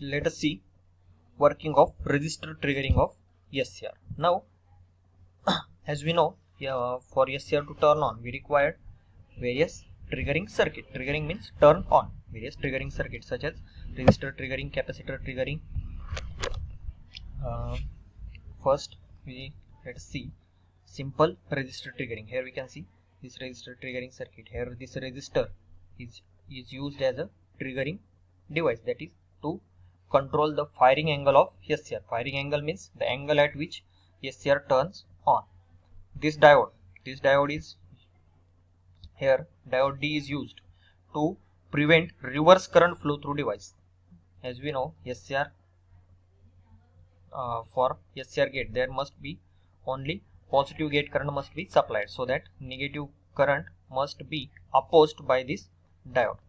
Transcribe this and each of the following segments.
let us see working of resistor triggering of SCR. Now, as we know, for SCR to turn on, we required various triggering circuit. Triggering means turn on. Various triggering circuits such as resistor triggering, capacitor triggering. First, let's see simple resistor triggering. Here we can see this resistor triggering circuit. Here this resistor is used as a triggering device, that is to control the firing angle of SCR. Firing angle means the angle at which SCR turns on. This diode is here, diode D is used to prevent reverse current flow through device. As we know, SCR for SCR gate there must be only positive gate current must be supplied, so that negative current must be opposed by this diode.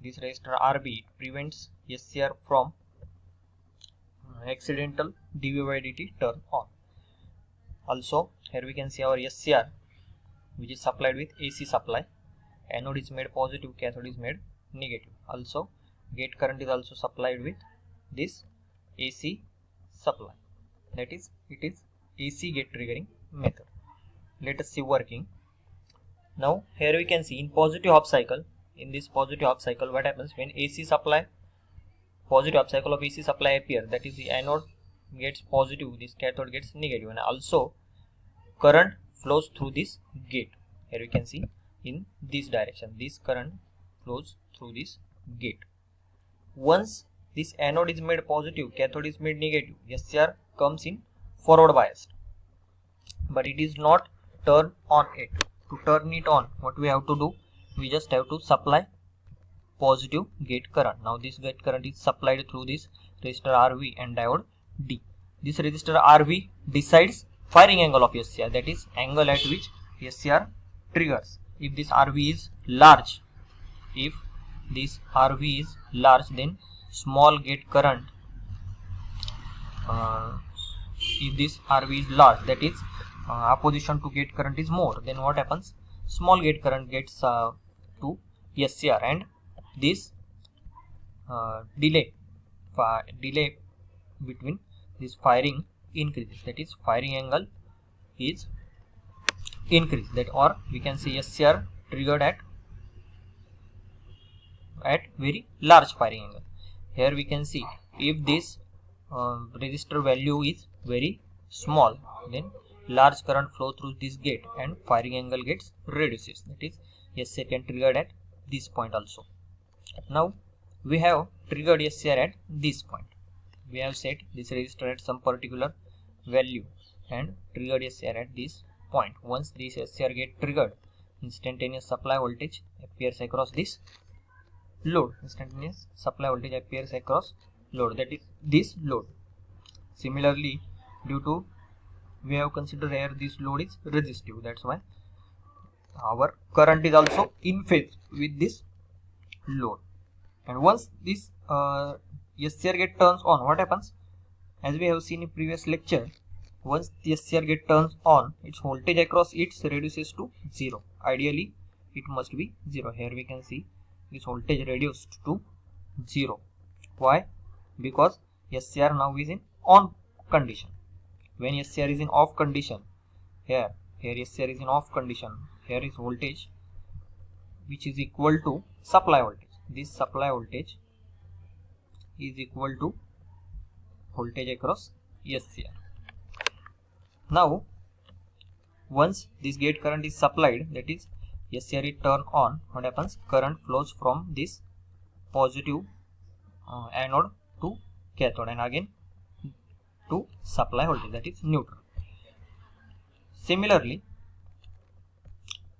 This resistor RB prevents SCR from accidental dV by dt turn on. Also, here we can see our SCR, which is supplied with AC supply. Anode is made positive, cathode is made negative. Also, gate current is also supplied with this AC supply. That is, it is AC gate triggering method. Let us see working. Now, here we can see in positive half cycle. In this positive half cycle, what happens when AC supply, positive half cycle of AC supply appears? That is, the anode gets positive, this cathode gets negative, and also current flows through this gate. Here we can see in this direction, this current flows through this gate. Once this anode is made positive, cathode is made negative, SCR comes in forward biased, but it is not turned on yet. To turn it on, what we have to do? We just have to supply positive gate current. Now this gate current is supplied through this resistor RV and diode D. This resistor RV decides firing angle of SCR, that is angle at which SCR triggers. If this RV is large, then small gate current, if this RV is large, that is opposition to gate current is more, then what happens? Small gate current gets to SCR, and this delay between this firing increases, that is firing angle is increased, that, or we can say SCR triggered at very large firing angle. Here we can see if this resistor value is very small, then large current flow through this gate and firing angle gets reduces, that is SCR can triggered at this point also. Now we have triggered SCR at this point. We have set this resistor at some particular value and triggered SCR at this point. Once this SCR get triggered, instantaneous supply voltage appears across this load. Instantaneous supply voltage appears across load, that is this load. Similarly, due to we have considered here this load is resistive, that's why our current is also in phase with this load. And once this SCR get turns on, what happens? As we have seen in previous lecture, once the SCR get turns on, its voltage across it reduces to 0. Ideally, it must be 0. Here we can see this voltage reduced to 0. Why? Because SCR now is in on condition. When SCR is in off condition, here SCR is in off condition, here is voltage which is equal to supply voltage. This supply voltage is equal to voltage across SCR. Now, once this gate current is supplied, that is SCR is turned on, what happens? Current flows from this positive anode to cathode and again to supply voltage, that is neutral. Similarly,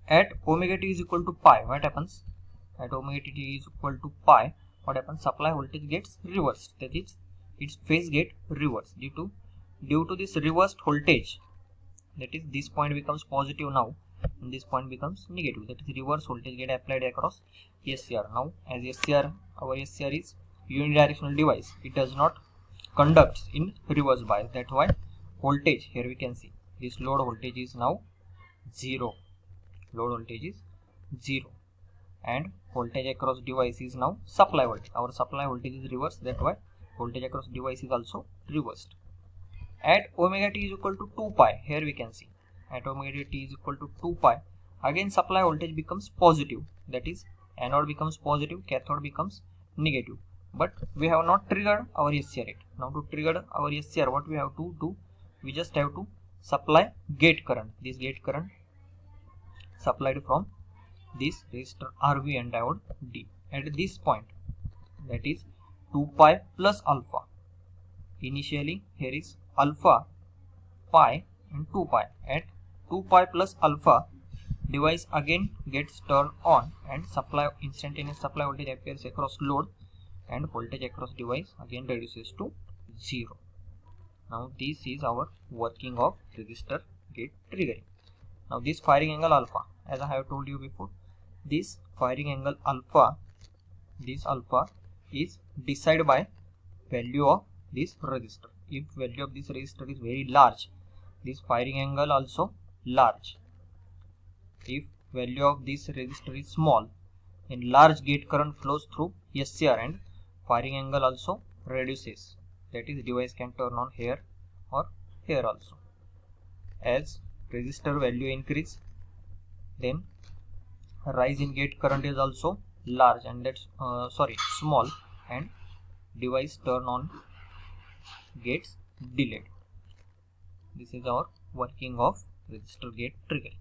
at omega t is equal to pi, what happens? At omega t is equal to pi, what happens? Supply voltage gets reversed, that is its phase get reversed due to this reversed voltage, that is this point becomes positive now and this point becomes negative, that is reverse voltage get applied across SCR. Now as our SCR is unidirectional device, it does not conduct in reverse bias, that's why voltage, here we can see this load voltage is now 0. Load voltage is 0 and voltage across device is now supply voltage. Our supply voltage is reversed, that's why voltage across device is also reversed. At omega t is equal to 2 pi, here we can see at omega t is equal to 2 pi, again supply voltage becomes positive, that is anode becomes positive, cathode becomes negative. But we have not triggered our SCR yet. Now to trigger our SCR, what we have to do? We just have to supply gate current. This gate current supplied from this resistor RV and diode D at this point, that is 2 pi plus alpha. Initially here is alpha, pi and 2 pi. At 2 pi plus alpha, device again gets turned on and instantaneous supply voltage appears across load, and voltage across device again reduces to 0. Now this is our working of resistor gate triggering. Now this firing angle alpha, as I have told you before, this firing angle alpha, this alpha is decided by value of this resistor. If value of this resistor is very large, this firing angle also large. If value of this resistor is small, then large gate current flows through SCR and firing angle also reduces, that is device can turn on here or here also. As resistor value increase, then rise in gate current is also large, and that's small, and device turn on gets delayed. This is our working of resistor gate triggering.